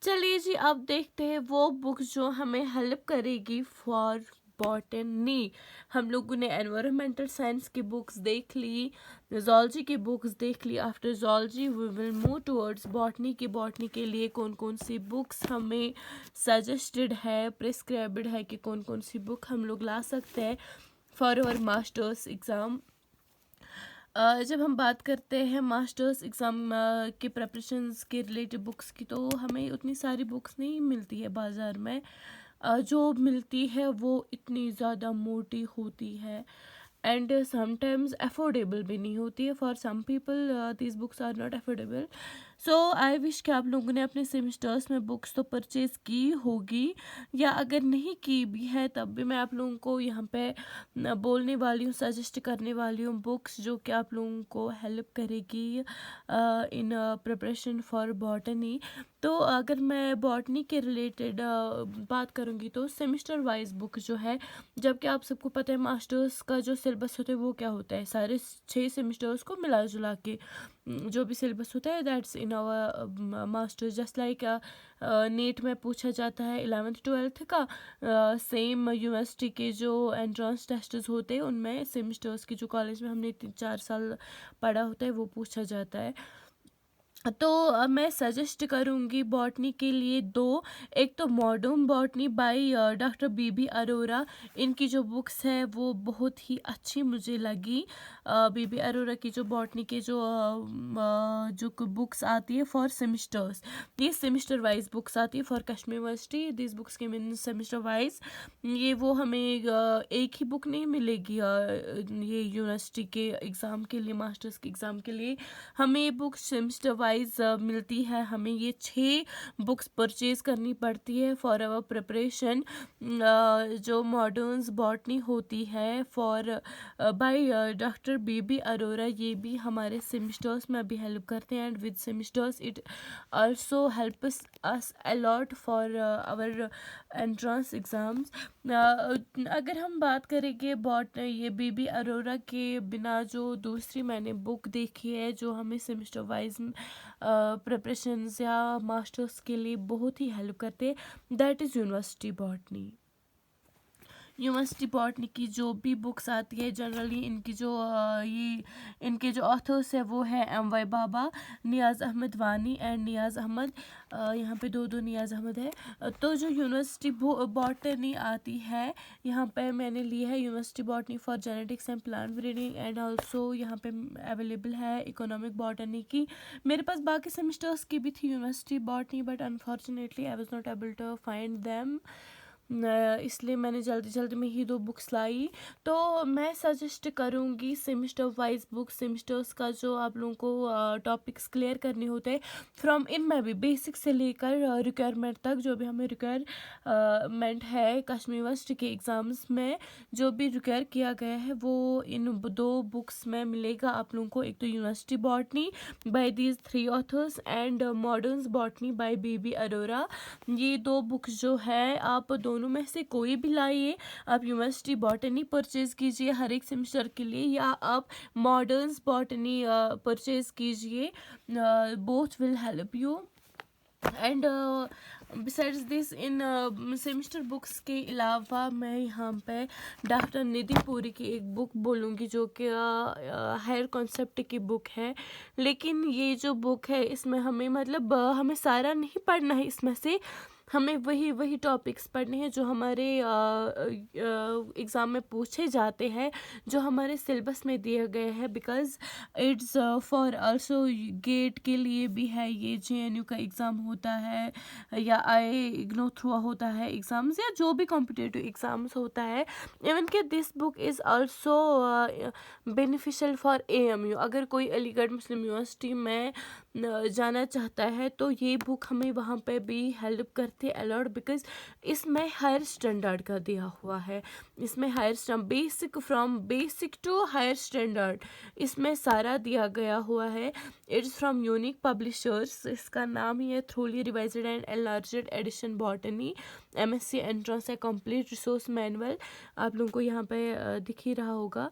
चलिए जी, अब देखते हैं वो बुक जो हमें हेल्प करेगी फॉर बॉटनी। हम लोगों ने एनवायरमेंटल साइंस की बुक्स देख ली, जूलॉजी की बुक्स देख ली। After zoology we will move towards botany की बॉटनी के लिए कौन कौन सी बुक्स हमें सजेस्टेड है, प्रिस्क्राइब्ड है कि कौन कौन सी बुक हम लोग ला सकते हैं फॉर आवर मास्टर्स एग्ज़ाम। जब हम बात करते हैं मास्टर्स एग्ज़ाम के प्रेपरेशंस के रिलेटेड बुक्स की, तो हमें उतनी सारी बुक्स नहीं मिलती है बाज़ार में। जो मिलती है वो इतनी ज़्यादा मोटी होती है एंड समटाइम्स अफोर्डेबल भी नहीं होती है। For some people these books are not affordable. So I wish कि आप लोगों ने अपने सेमिस्टर्स में बुक्स तो परचेज़ की होगी, या अगर नहीं की भी है तब भी मैं आप लोगों को यहाँ पे बोलने वाली हूँ, सजेस्ट करने वाली हूँ बुक्स जो कि आप लोगों को हेल्प करेगी इन प्रिपरेशन फॉर बॉटनी। तो अगर मैं बॉटनी के रिलेटेड बात करूँगी तो सेमिस्टर वाइज बुक जो है, जबकि आप सबको पता है मास्टर्स का जो सिलेबस होता है वो क्या होता है, सारे 6 सेमिस्टर्स को मिला जुला के जो भी सिलेबस होता है that's in our masters. Just like NEET में पूछा जाता है 11th-12th का, सेम यूनिवर्सिटी के जो एंट्रेंस टेस्ट्स होते हैं उनमें सेमिस्टर्स के जो कॉलेज में हमने 3-4 साल पढ़ा होता है वो पूछा जाता है। तो मैं सजेस्ट करूँगी बॉटनी के लिए दो। एक तो modern botany bye doctor B B Arora. इनकी जो बुक्स है वो बहुत ही अच्छी मुझे लगी। बीबी अरोरा की जो बॉटनी के जो बुक्स आती है फॉर सेमिस्टर्स, ये सेमिस्टर वाइज बुक्स आती है for Kashmir university. This books के मीन सेमिस्टर वाइज ये वो हमें एक ही बुक नहीं मिलेगी ये यूनिवर्सिटी के एग्ज़ाम के लिए, मास्टर्स के एग्ज़ाम के लिए हमें बुक्स सेमेस्टर वाइज मिलती है। हमें ये 6 बुक्स परचेज करनी पड़ती है फॉर आवर प्रिपरेशन। जो मॉडर्न्स बॉटनी होती है for by doctor B B Arora, ये भी हमारे सेमेस्टर्स में भी हेल्प करते हैं and with semesters it also helps us a lot for our entrance exams. अगर हम बात करेंगे ये बीबी अरोरा के बिना जो दूसरी मैंने बुक देखी है जो हमें सेमेस्टर वाइज प्रिपरेशंस या मास्टर्स के लिए बहुत ही हेल्प करते हैं, that is university botany. University botany की जो भी बुक्स आती है जनरली इनकी जो इनके जो ऑथर्स है वो है MY बाबा, नियाज़ अहमद वानी एंड नियाज़ अहमद। यहाँ पे दो नियाज़ अहमद है। तो जो यूनिवर्सिटी बॉटनी आती है यहाँ पे मैंने ली है university botany for genetics and plant breeding and also यहाँ पे अवेलेबल है इकोनॉमिक बॉटनी की। मेरे पास बाकी सेमेस्टर्स की भी थी university botany but unfortunately I was not able to find them, इसलिए मैंने जल्दी जल्दी में ही 2 बुक्स लाई। तो मैं सजेस्ट करूँगी सेमिस्टर वाइज बुक, सेमिस्टर्स का जो आप लोगों को टॉपिक्स क्लियर करने होते हैं फ्रॉम इनमें भी बेसिक से लेकर रिक्वायरमेंट तक, जो भी हमें रिक्वायरमेंट है कश्मीर यूनिवर्सिटी के एग्ज़ाम्स में जो भी रिक्वायर किया गया है वो इन 2 बुक्स में मिलेगा आप लोगों को। एक तो university botany by these 3 authors and moderns botany by BB Arora. ये 2 बुक्स जो है आप दोनों में से कोई भी लाइए। आप यूनिवर्सिटी बॉटनी परचेज़ कीजिए हर एक सेमेस्टर के लिए, या आप मॉडर्न्स बॉटनी परचेज़ कीजिए। Both will help you and besides this in semester books के अलावा मैं यहाँ पे डॉक्टर निधि पुरी की एक बुक बोलूँगी जो कि हायर कॉन्सेप्ट की बुक है। लेकिन ये जो बुक है इसमें हमें मतलब हमें सारा नहीं पढ़ना है, इसमें से हमें वही टॉपिक्स पढ़ने हैं जो हमारे एग्ज़ाम में पूछे जाते हैं, जो हमारे सिलेबस में दिए गए हैं। Because it's for also get के लिए भी है, ये JNU का एग्ज़ाम होता है या IGNOU थ्रू होता है एग्ज़ाम्स, या जो भी कॉम्पिटिटिव एग्ज़ाम्स होता है। इवन कि this book is also beneficial for AMU। अगर कोई अलीगढ़ मुस्लिम यूनिवर्सिटी में जाना चाहता है तो ये बुक हमें वहाँ पे भी हेल्प करती है अलॉट, बिकॉज इसमें हायर स्टैंडर्ड का दिया हुआ है। इसमें higher basic from basic to higher standard इसमें सारा दिया गया हुआ है। इट्स फ्रॉम यूनिक पब्लिशर्स, इसका नाम ही है thoroughly revised and enlarged edition botany MSc entrance है कंप्लीट रिसोर्स मैनुअल। आप लोगों को यहाँ पे दिख ही रहा होगा।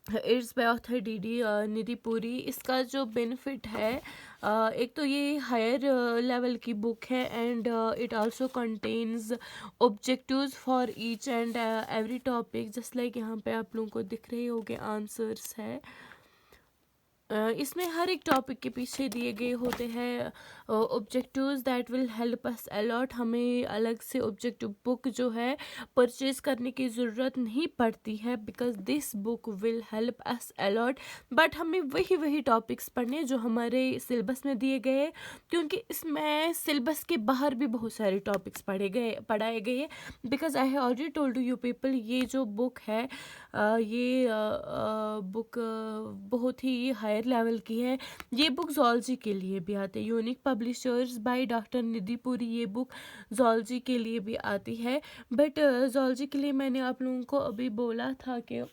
It's by author D Nidhi Puri. इसका जो बेनिफिट है, एक तो ये हायर लेवल की बुक है and it also contains objectives for each and every topic, just like यहाँ पे आप लोगों को दिख रहे होंगे आंसर्स है। इसमें हर एक टॉपिक के पीछे दिए गए होते हैं objectives that will help us allot. हमें अलग से ऑब्जेक्टिव बुक जो है परचेज करने की ज़रूरत नहीं पड़ती है, because this book will help us allot. But हमें वही टॉपिक्स पढ़ने जो हमारे सिलेबस में दिए गए, क्योंकि इसमें सिलेबस के बाहर भी बहुत सारे टॉपिक्स पढ़ाए गए। Because I have already told you people, ये जो बुक है ये बुक बहुत ही हायर लेवल की है। ये बुक जूलॉजी के लिए भी आती है, यूनिक पब्लिशर्स बाय डॉक्टर निधि पुरी। ये बुक जूलॉजी के लिए भी आती है, बट जूलॉजी के लिए मैंने आप लोगों को अभी बोला था कि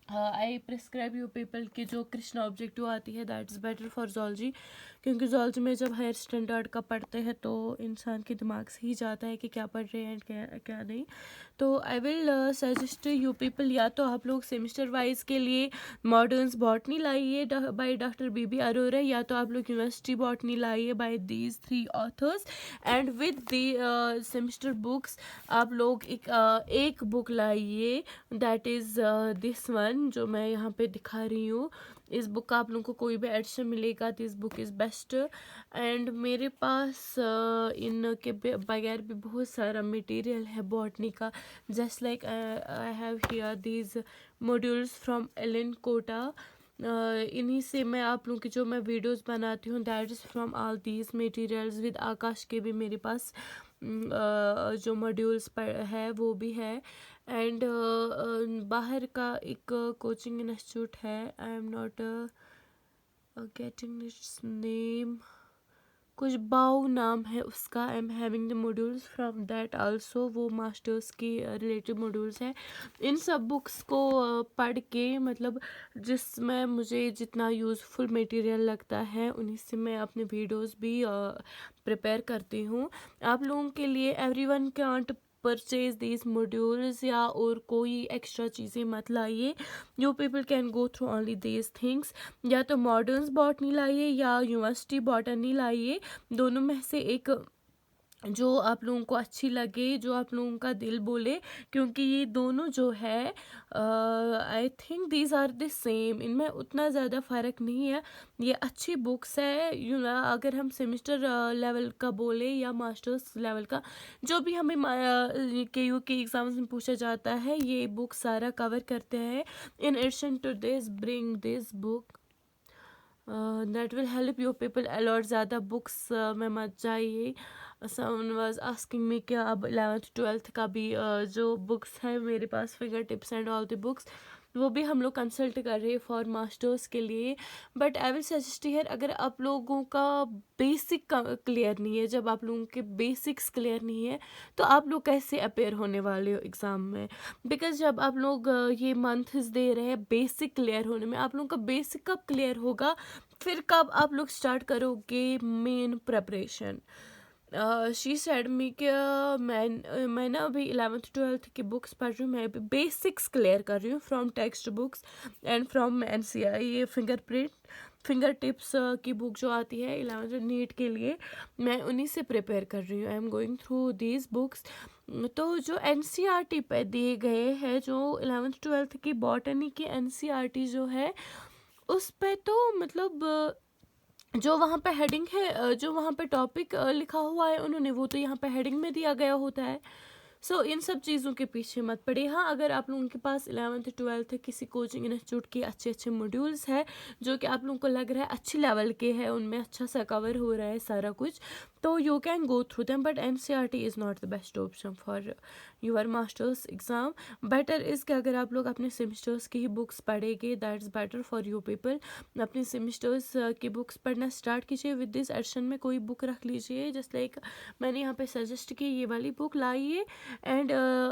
आई प्रिस्क्राइब यू पीपल की जो कृष्णा ऑब्जेक्टिव आती है that is better for zoology, क्योंकि जूलॉजी में जब हायर स्टैंडर्ड का पढ़ते हैं तो इंसान के दिमाग से ही जाता है कि क्या पढ़ रहे हैं क्या नहीं। तो I will suggest you people, या तो आप लोग सेमिस्टर वाइज के लिए मॉडर्न्स बॉटनी लाइए बाय डॉक्टर बी अरोरा, या तो आप लोग यूनिवर्सिटी बॉटनी लाइए by these 3 authors. And with the semester books आप लोग एक बुक लाइए दैट इज़ दिस वन जो मैं यहाँ पे दिखा रही हूँ। इस बुक का आप लोगों को कोई भी एडिशन मिलेगा, this book is best. And मेरे पास इनके बगैर भी बहुत सारा मटेरियल है बॉटनी का, just like I have here these modules from Allen Kota. इन्हीं से मैं आप लोगों की जो मैं वीडियोस बनाती हूँ that is from all these materials. With Aakash के भी मेरे पास जो मॉड्यूल्स है वो भी है। एंड बाहर का एक कोचिंग इंस्टीट्यूट है, I am not getting it's name, कुछ बाउ नाम है उसका। I am having the modules from that also, वो मास्टर्स की रिलेटेड मॉड्यूल्स हैं। इन सब बुक्स को पढ़ के मतलब जिसमें मुझे जितना यूज़फुल मटेरियल लगता है उन्हीं से मैं अपने वीडियोस भी प्रिपेयर करती हूँ आप लोगों के लिए। Everyone can't purchase this modules, या और कोई एक्स्ट्रा चीज़ें मत लाइए। You people can go through only these things, या तो मॉडर्न्स बॉटनी लाइए या यूनिवर्सिटी बॉटनी लाइए, दोनों में से एक जो आप लोगों को अच्छी लगे, जो आप लोगों का दिल बोले, क्योंकि ये दोनों जो है I think these are the same, इनमें उतना ज़्यादा फ़र्क नहीं है। ये अच्छी बुक्स है अगर हम सेमेस्टर लेवल का बोले या मास्टर्स लेवल का, जो भी हमें KU के एग्ज़ाम्स में पूछा जाता है ये बुक सारा कवर करते हैं। In addition to this bring this book that will help you people a lot. ज़्यादा बुक्स में मत जाइए। समवन वाज आस्किंग मी क्या अब 11th 12th का भी जो बुक्स है मेरे पास, finger tips and all the books, वो भी हम लोग कंसल्ट कर रहे हैं फॉर मास्टर्स के लिए। But I will suggest here, अगर आप लोगों का बेसिक क्लियर नहीं है, जब आप लोगों के बेसिक्स क्लियर नहीं है तो आप लोग कैसे अपेयर होने वाले हो एग्ज़ाम में। बिकॉज जब आप लोग ये मंथ्स दे रहे हैं बेसिक क्लियर होने में, आप लोगों का बेसिक कब क्लियर होगा, फिर कब आप लोग स्टार्ट करोगे मेन प्रेपरेशन। शी सेड मी कि मैं ना अभी 11th 12th की बुक्स पढ़ रही हूँ, मैं अभी बेसिक्स क्लियर कर रही हूँ from text books and from NCR। ये फिंगर टिप्स की बुक जो आती है 11th नीट के लिए, मैं उन्हीं से प्रिपेयर कर रही हूँ। I am going through these books. तो जो NCERT पे दिए गए हैं, जो 11th 12th की बॉटनी की NCERT जो है उस पे तो मतलब जो वहाँ पे हेडिंग है, जो वहाँ पे टॉपिक लिखा हुआ है उन्होंने, वो तो यहाँ पे हेडिंग में दिया गया होता है। सो इन सब चीज़ों के पीछे मत पड़े। हाँ, अगर आप लोगों के पास 11th 12th किसी कोचिंग इंस्टीट्यूट के अच्छे मॉड्यूल्स है जो कि आप लोगों को लग रहा है अच्छी लेवल के हैं, उनमें अच्छा सा कवर हो रहा है सारा कुछ, तो you can go through them. But NCERT is not the best option for your masters exam. Better is कि अगर आप लोग अपने सेमिस्टर्स की ही बुक्स पढ़ेंगे, that's better for you people. अपने सेमिस्टर्स की बुक्स पढ़ना स्टार्ट कीजिए। विद दिस एडिशन में कोई बुक रख लीजिए, जस्ट लाइक मैंने यहाँ पे सजेस्ट की ये वाली बुक लाइए। एंड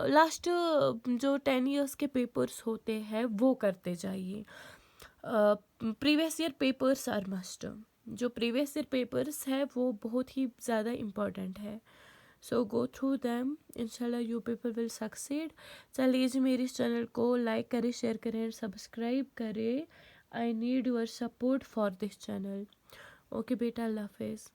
लास्ट जो 10 years के पेपर्स होते हैं वो करते जाइए। Previous year papers are must, जो प्रीवियस ईयर पेपर्स है वो बहुत ही ज़्यादा इम्पॉर्टेंट है। सो गो थ्रू दैम, इंशाल्लाह यू पीपल विल सक्सीड। चलिए जी, मेरे इस चैनल को लाइक करें, शेयर करें और सब्सक्राइब करें। I need your support for this channel. Okay बेटा, अल्लाह हाफिज़।